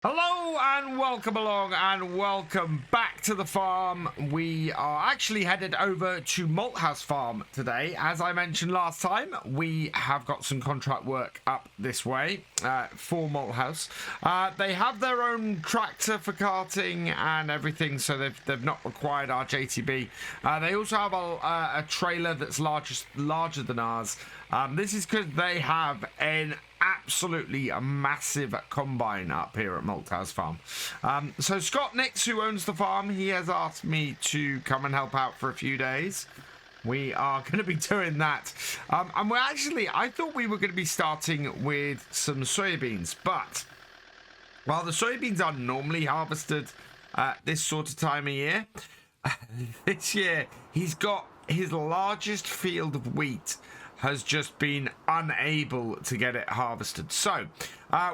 Hello and welcome along and welcome back to the farm. We are actually headed over to Malthouse Farm today. As I mentioned last time, we have got some contract work up this way for Malthouse. They have their own tractor for carting and everything, so they've not required our JTB. They also have a trailer that's larger than ours. This is because they have an absolutely a massive combine up here at Malthouse Farm. So Scott Ix, who owns the farm, he has asked me to come and help out for a few days. We are going to be doing that. And we're actually, I thought we were going to be starting with some soybeans, but while the soybeans are normally harvested this sort of time of year, this year he's got his largest field of wheat has just been unable to get it harvested. So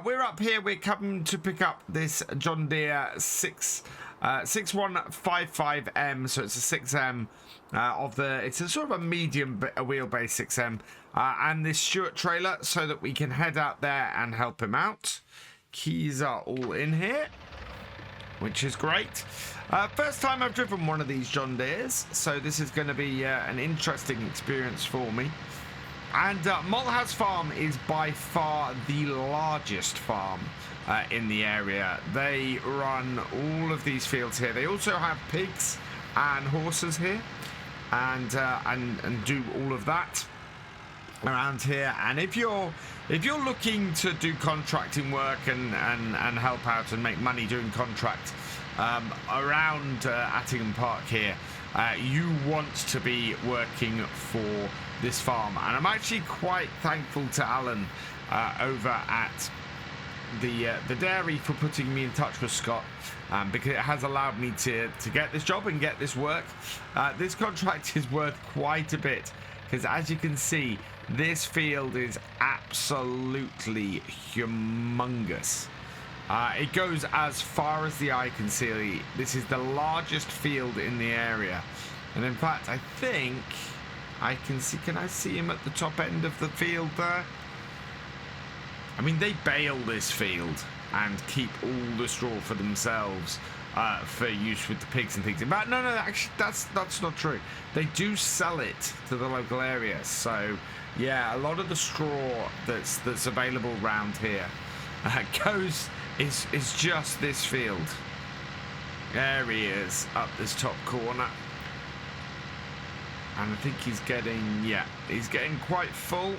we're up here, we're coming to pick up this John Deere 6155M, so it's a 6M it's a sort of a medium wheelbase 6M, and this Stuart trailer, so that we can head out there and help him out. Keys are all in here, which is great. First time I've driven one of these John Deeres, so this is going to be an interesting experience for me. And Malthouse Farm is by far the largest farm in the area. They run all of these fields here. They also have pigs and horses here, and do all of that around here. And if you're looking to do contracting work and help out and make money doing contract around Attingham Park here, you want to be working for this farm. And I'm actually quite thankful to Alan over at the dairy for putting me in touch with Scott, because it has allowed me to get this job and get this work. This contract is worth quite a bit, because as you can see, this field is absolutely humongous. It goes as far as the eye can see. This is the largest field in the area, and in fact I think I can see, can I see him at the top end of the field there? I mean, they bale this field and keep all the straw for themselves for use with the pigs and things. In fact, no, actually, that's not true. They do sell it to the local area. So, yeah, a lot of the straw that's available around here is just this field. There he is, up this top corner. And I think he's getting quite full.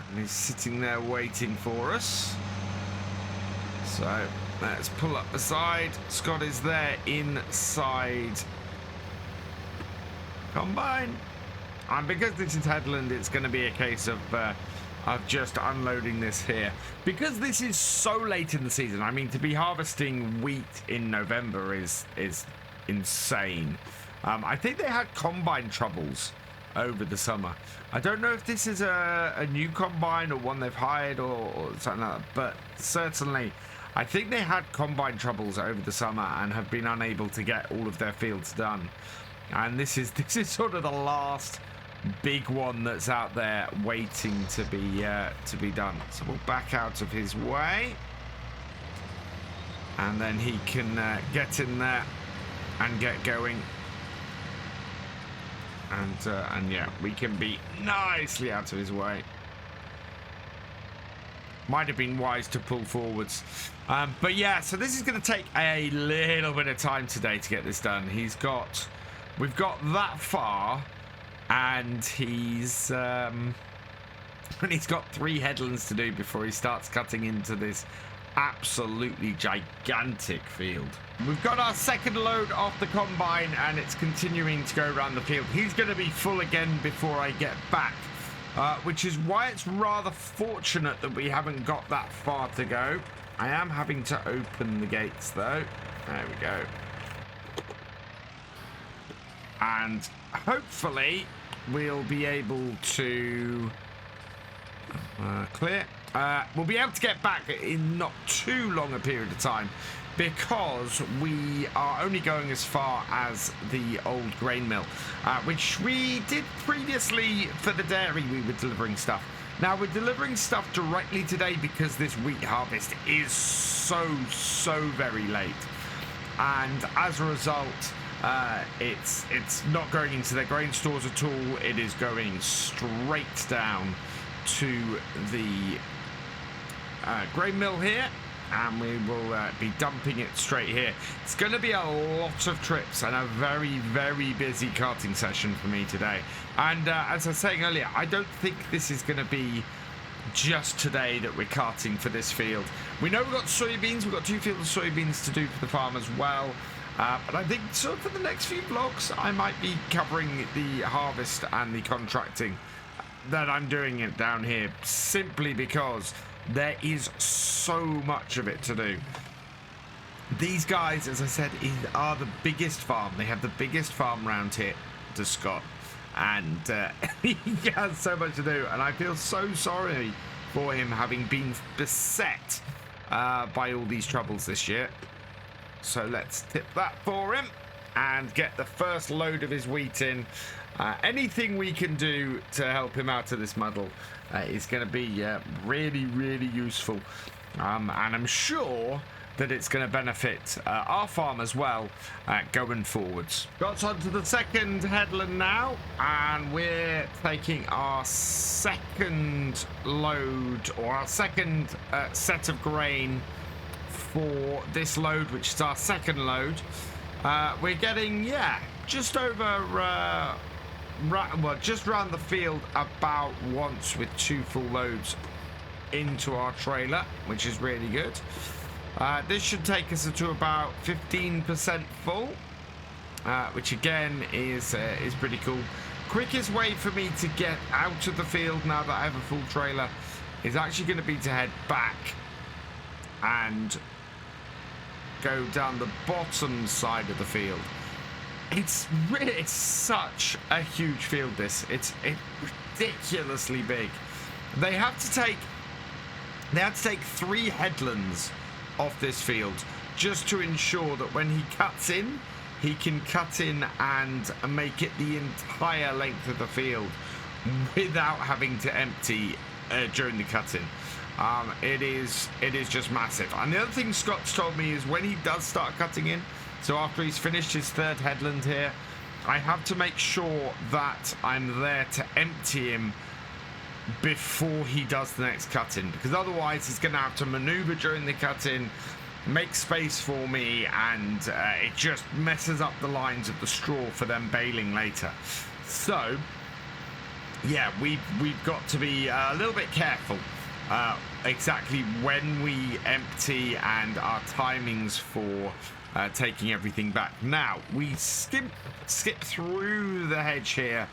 And he's sitting there waiting for us. So let's pull up the side. Scott is there inside combine. And because this is headland, it's going to be a case of just unloading this here. Because this is so late in the season, I mean, to be harvesting wheat in November is insane. I think they had combine troubles over the summer. I don't know if this is a new combine or one they've hired or something like that, but certainly I think they had combine troubles over the summer and have been unable to get all of their fields done. And this is sort of the last big one that's out there waiting to be done. So we'll back out of his way, and then he can get in there and get going. And yeah, we can be nicely out of his way. Might have been wise to pull forwards. But yeah, so this is going to take a little bit of time today to get this done. We've got that far, and he's got 3 headlands to do before he starts cutting into this absolutely gigantic field. We've got our second load off the combine, and it's continuing to go around the field. He's going to be full again before I get back, which is why it's rather fortunate that we haven't got that far to go. I am having to open the gates though. There we go. And hopefully we'll be able to clear. We'll be able to get back in not too long a period of time, because we are only going as far as the old grain mill, which we did previously for the dairy. We were delivering stuff. Now, we're delivering stuff directly today because this wheat harvest is so very late. And as a result, it's not going into their grain stores at all. It is going straight down to the grain mill here, and we will be dumping it straight here. It's going to be a lot of trips and a very busy carting session for me today. And as I was saying earlier, I don't think this is going to be just today that we're carting for this field. We know we've got soybeans. We've got 2 fields of soybeans to do for the farm as well. But I think sort of for the next few vlogs, I might be covering the harvest and the contracting that I'm doing it down here, simply because there is so much of it to do. These guys, as I said, are the biggest farm. They have the biggest farm around here to Scott. And he has so much to do. And I feel so sorry for him having been beset by all these troubles this year. So let's tip that for him and get the first load of his wheat in. Anything we can do to help him out of this muddle is going to be really useful. And I'm sure that it's going to benefit our farm as well going forwards. Got onto the second headland now, and we're taking our second load, or our second set of grain for this load, which is our second load. We're getting, just over, well, just around the field about once with 2 full loads into our trailer, which is really good. This should take us to about 15% full, which again is pretty cool. Quickest way for me to get out of the field now that I have a full trailer is actually going to be to head back and go down the bottom side of the field. It's such a huge field. It's ridiculously big. They have to take 3 headlands off this field just to ensure that when he cuts in, he can cut in and make it the entire length of the field without having to empty during the cutting. It is just massive. And the other thing Scott's told me is when he does start cutting in, so after he's finished his 3rd headland here, I have to make sure that I'm there to empty him before he does the next cut-in, because otherwise he's going to have to maneuver during the cut-in, make space for me, and it just messes up the lines of the straw for them baling later. So yeah, we've got to be a little bit careful exactly when we empty and our timings for taking everything back. Now we skip through the hedge here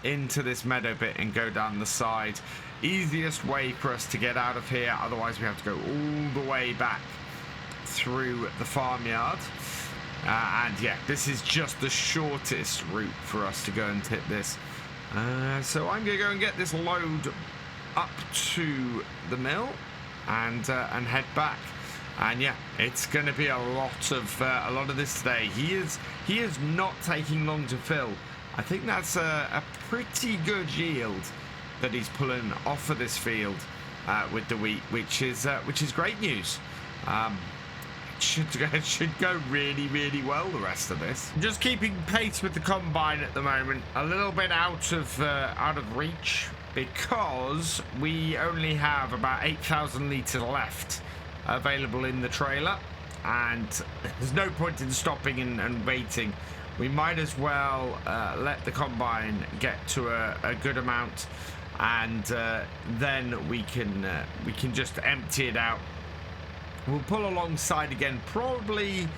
into this meadow bit and go down the side. Easiest way for us to get out of here, otherwise we have to go all the way back through the farmyard. And yeah, this is just the shortest route for us to go and tip this. So I'm gonna go and get this load up to the mill and head back. And yeah, it's going to be a lot of this today. He is not taking long to fill. I think that's a pretty good yield that he's pulling off of this field with the wheat, which is great news. It should go really well, the rest of this. Just keeping pace with the combine at the moment, a little bit out of reach, because we only have about 8,000 litres left available in the trailer, and there's no point in stopping and waiting. We might as well let the combine get to a good amount, and then we can just empty it out. We'll pull alongside again probably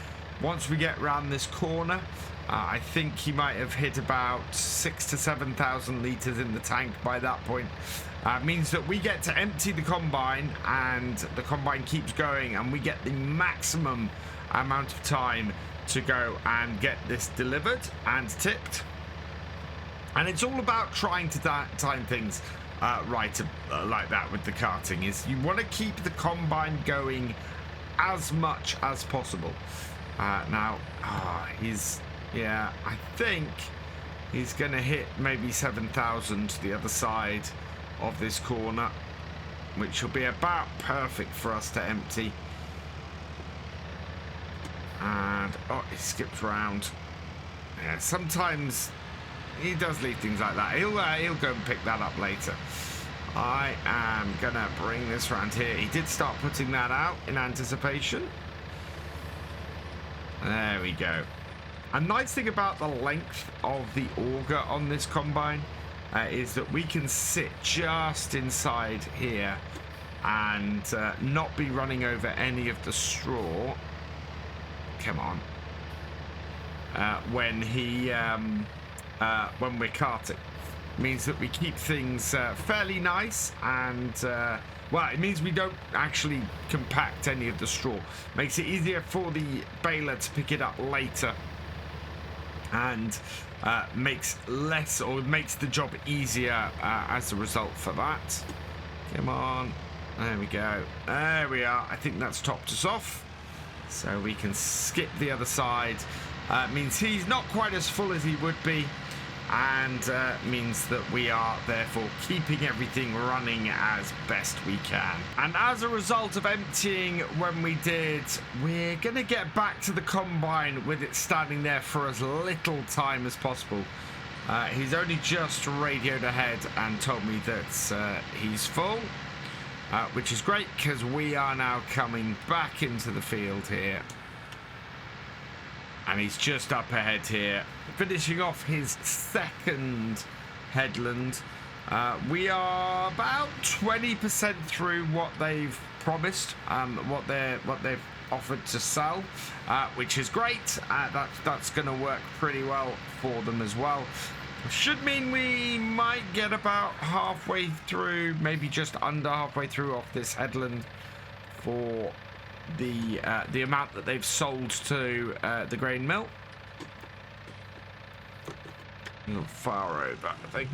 once we get around this corner. I think he might have hit about 6,000 to 7,000 litres in the tank by that point. Means that we get to empty the combine, and the combine keeps going, and we get the maximum amount of time to go and get this delivered and tipped. And it's all about trying to time things right like that with the carting. Is you want to keep the combine going as much as possible. Now I think he's gonna hit maybe 7,000 to the other side of this corner, which will be about perfect for us to empty. And oh, he skipped round. Yeah, sometimes he does leave things like that. He'll go and pick that up later. I am gonna bring this round here. He did start putting that out in anticipation. There we go. A nice thing about the length of the auger on this combine is that we can sit just inside here and not be running over any of the straw. Come on. When we're carting, means that we keep things fairly nice, and well, it means we don't actually compact any of the straw. Makes it easier for the baler to pick it up later, and makes the job easier as a result for that. Come on, there we go. There we are. I think that's topped us off. So we can skip the other side. Means he's not quite as full as he would be, and means that we are therefore keeping everything running as best we can. And as a result of emptying when we did, we're going to get back to the combine with it standing there for as little time as possible. He's only just radioed ahead and told me that he's full. Which is great, because we are now coming back into the field here. And he's just up ahead here, finishing off his second headland. We are about 20% through what they've promised, what they've offered to sell, which is great. That's going to work pretty well for them as well. Should mean we might get about halfway through, maybe just under halfway through off this headland for the amount that they've sold to the grain mill. A little far over, I think.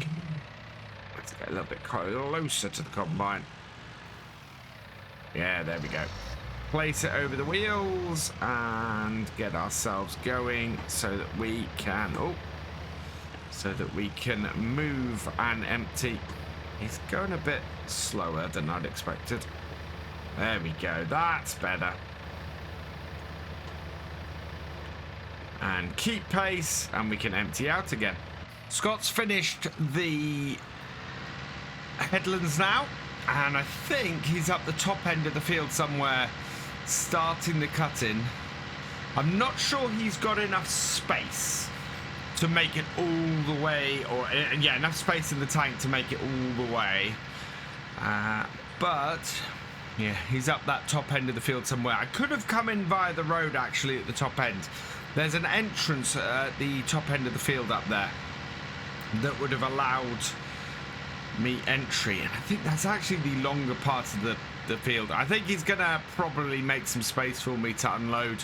Let's get a little bit closer to the combine. Yeah, there we go. Place it over the wheels and get ourselves going so that we can... Oh. So that we can move and empty. He's going a bit slower than I'd expected. There we go. That's better. And keep pace, and we can empty out again. Scott's finished the headlands now, and I think he's up the top end of the field somewhere, starting the cut-in. I'm not sure he's got enough space to make it all the way, or yeah, enough space in the tank to make it all the way. But yeah, he's up that top end of the field somewhere. I could have come in via the road actually at the top end. There's an entrance at the top end of the field up there that would have allowed me entry, and I think that's actually the longer part of the field. I think he's gonna probably make some space for me to unload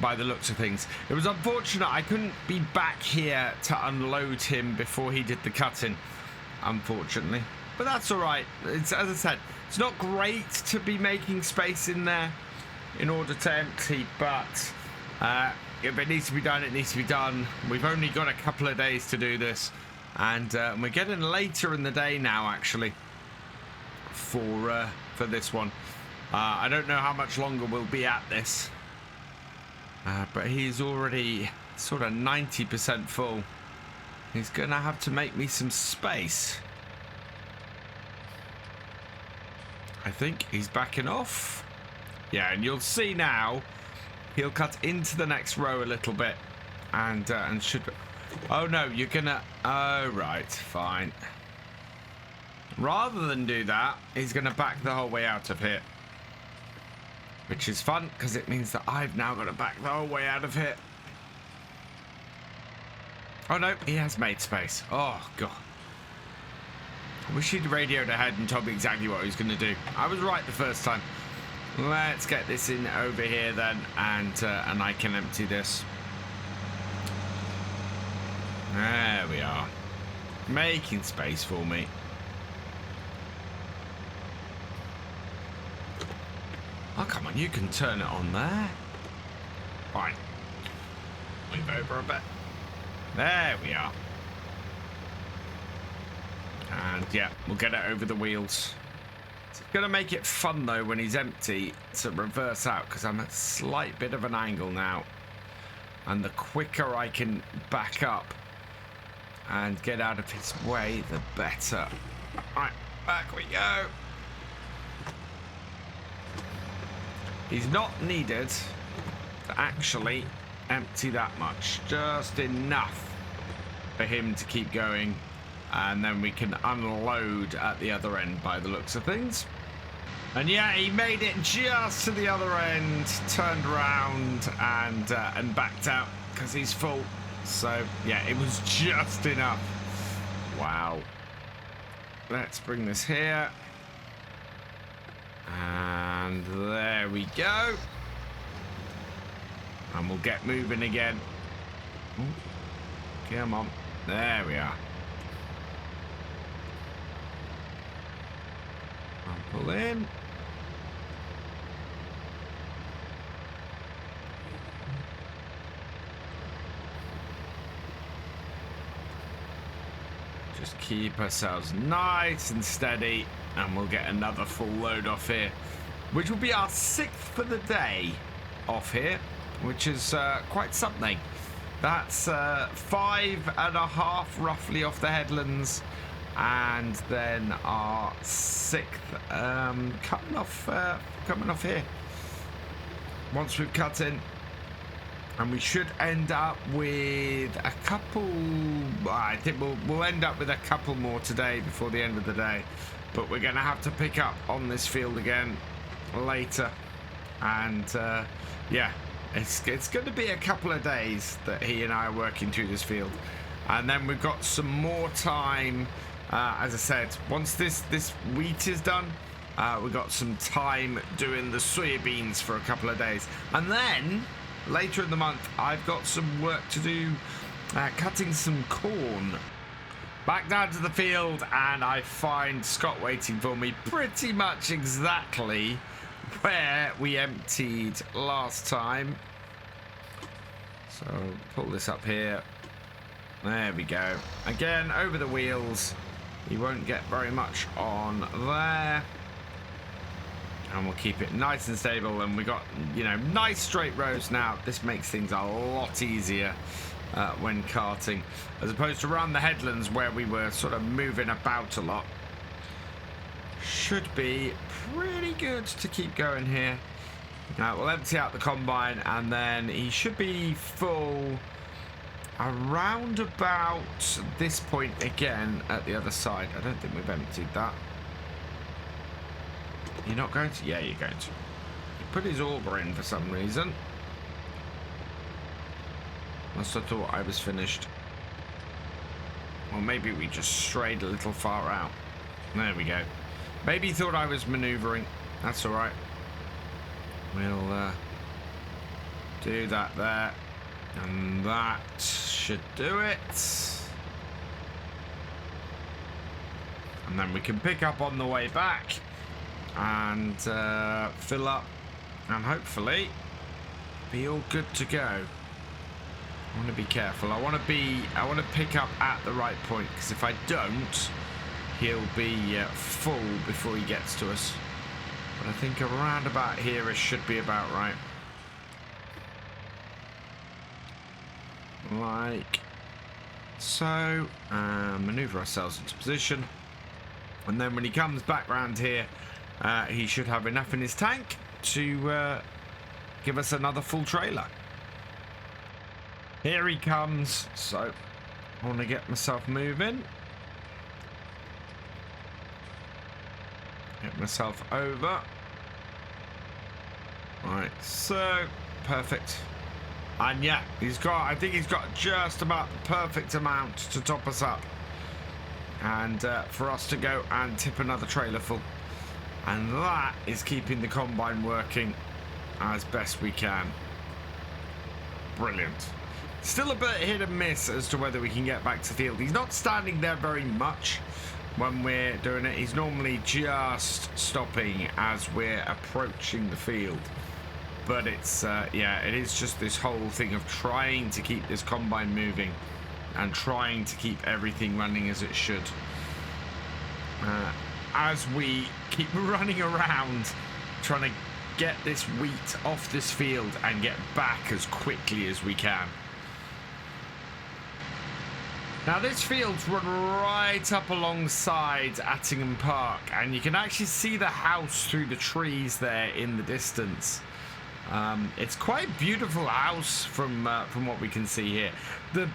by the looks of things. It was unfortunate I couldn't be back here to unload him before he did the cutting, unfortunately. But that's all right. It's, as I said, it's not great to be making space in there in order to empty, but if it needs to be done, it needs to be done. We've only got a couple of days to do this, and we're getting later in the day now, actually, for this one. I don't know how much longer we'll be at this. But he's already sort of 90% full. He's going to have to make me some space. I think he's backing off. Yeah, and you'll see now he'll cut into the next row a little bit. And should... Oh, no, you're going to... Oh, right, fine. Rather than do that, he's going to back the whole way out of here. Which is fun, because it means that I've now got to back the whole way out of here. Oh no, he has made space. Oh god. I wish he'd radioed ahead and told me exactly what he was going to do. I was right the first time. Let's get this in over here then, and I can empty this. There we are. Making space for me. Oh, come on, you can turn it on there. Fine. Move over a bit. There we are. And yeah, we'll get it over the wheels. It's gonna make it fun though when he's empty to reverse out, because I'm at a slight bit of an angle now, and the quicker I can back up and get out of his way, the better. Right, back we go. He's not needed to actually empty that much, just enough for him to keep going, and then we can unload at the other end by the looks of things. And yeah, he made it just to the other end, turned around and backed out because he's full. So yeah, it was just enough. Wow. Let's bring this here. And there we go. And we'll get moving again. Ooh, come on. There we are. I'll pull in. Just keep ourselves nice and steady, and we'll get another full load off here, which will be our 6th for the day off here, which is quite something. That's 5.5 roughly off the headlands, and then our 6th coming off here once we've cut in. And we should end up with a couple. I think we'll end up with a couple more today before the end of the day, but we're going to have to pick up on this field again later. And yeah, it's going to be a couple of days that he and I are working through this field, and then we've got some more time. As I said, once this wheat is done, we've got some time doing the soybeans for a couple of days, and then later in the month, I've got some work to do, cutting some corn. Back down to the field, and I find Scott waiting for me pretty much exactly where we emptied last time. So pull this up here. There we go. Again, over the wheels. You won't get very much on there. And we'll keep it nice and stable, and we got, you know, nice straight rows now. This makes things a lot easier when carting, as opposed to around the headlands where we were sort of moving about a lot. Should be pretty good to keep going here. We'll empty out the combine, and then he should be full around about this point again at the other side. I don't think we've emptied that. You're not going to? Yeah, you're going to. He put his auger in for some reason. Must have thought I was finished. Or maybe we just strayed a little far out. There we go. Maybe he thought I was manoeuvring. That's alright. We'll do that there. And that should do it. And then we can pick up on the way back and fill up, and hopefully be all good to go. I want to be careful. I want to pick up at the right point, because if I don't, he'll be full before he gets to us. But I think around about here it should be about right. Like so. Maneuver ourselves into position, and then when he comes back round here, he should have enough in his tank to give us another full trailer. Here he comes, so I want to get myself moving. Get myself over. Right, so perfect. And yeah, I think he's got just about the perfect amount to top us up, and for us to go and tip another trailer full. And that is keeping the combine working as best we can. Brilliant. Still a bit hit and miss as to whether we can get back to the field. He's not standing there very much when we're doing it. He's normally just stopping as we're approaching the field. But it's, yeah, it is just this whole thing of trying to keep this combine moving and trying to keep everything running as it should. as we keep running around trying to get this wheat off this field and get back as quickly as we can. Now this field's run right up alongside Attingham Park, and you can actually see the house through the trees there in the distance. It's quite a beautiful house from what we can see here. The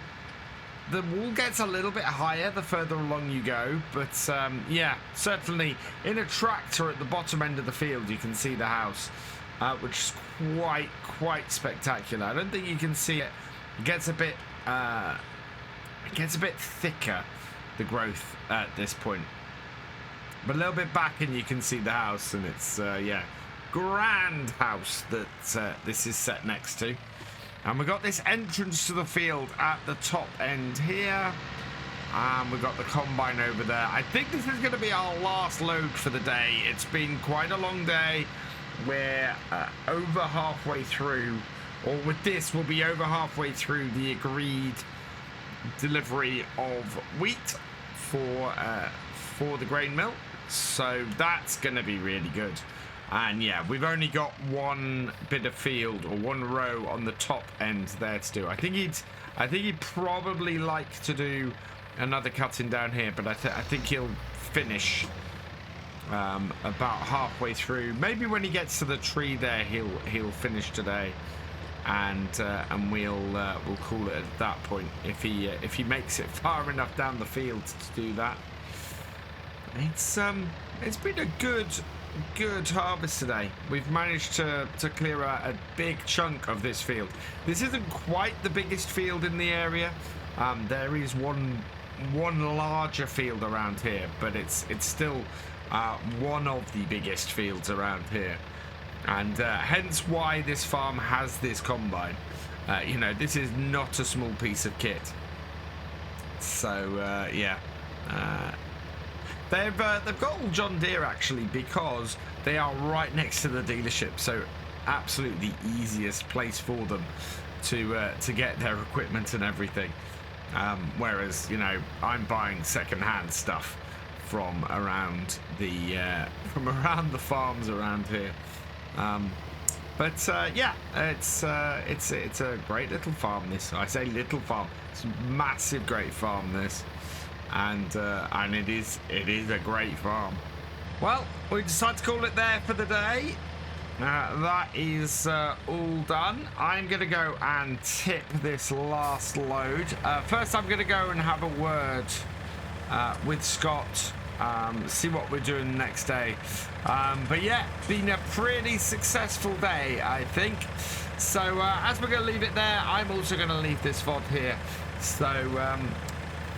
wall gets a little bit higher the further along you go, but yeah, certainly in a tractor at the bottom end of the field you can see the house, which is quite spectacular. I don't think you can see it. It gets a bit thicker, the growth at this point, but a little bit back and you can see the house, and it's yeah, grand house that this is set next to. And we've got this entrance to the field at the top end here. And we've got the combine over there. I think this is going to be our last load for the day. It's been quite a long day. We're over halfway through, or with this, we'll be over halfway through the agreed delivery of wheat for the grain mill. So that's going to be really good. And yeah, we've only got one bit of field, or one row on the top end there to do. I think he'd probably like to do another cutting down here, but I think he'll finish about halfway through. Maybe when he gets to the tree there, he'll finish today, and we'll call it at that point if he makes it far enough down the field to do that. It's been a good harvest today. We've managed to clear out a big chunk of this field. This isn't quite the biggest field in the area. There is one larger field around here, but it's still one of the biggest fields around here, and hence why this farm has this combine. You know, this is not a small piece of kit. So yeah. They've got all John Deere actually, because they are right next to the dealership, so absolutely the easiest place for them to get their equipment and everything. Whereas, you know, I'm buying second-hand stuff from around the farms around here. But yeah, it's a great little farm. This, I say little farm, it's a massive, great farm. This. And it is a great farm. Well, we decided to call it there for the day. That is all done. I'm going to go and tip this last load. First, I'm going to go and have a word with Scott, see what we're doing the next day. But yeah, been a pretty successful day, I think. So as we're going to leave it there, I'm also going to leave this VOD here. So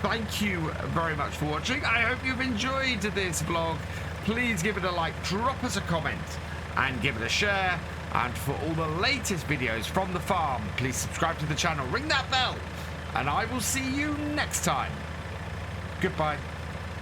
thank you very much for watching. I hope you've enjoyed this vlog. Please give it a like, drop us a comment, and give it a share. And for all the latest videos from the farm, please subscribe to the channel, ring that bell, and I will see you next time. Goodbye.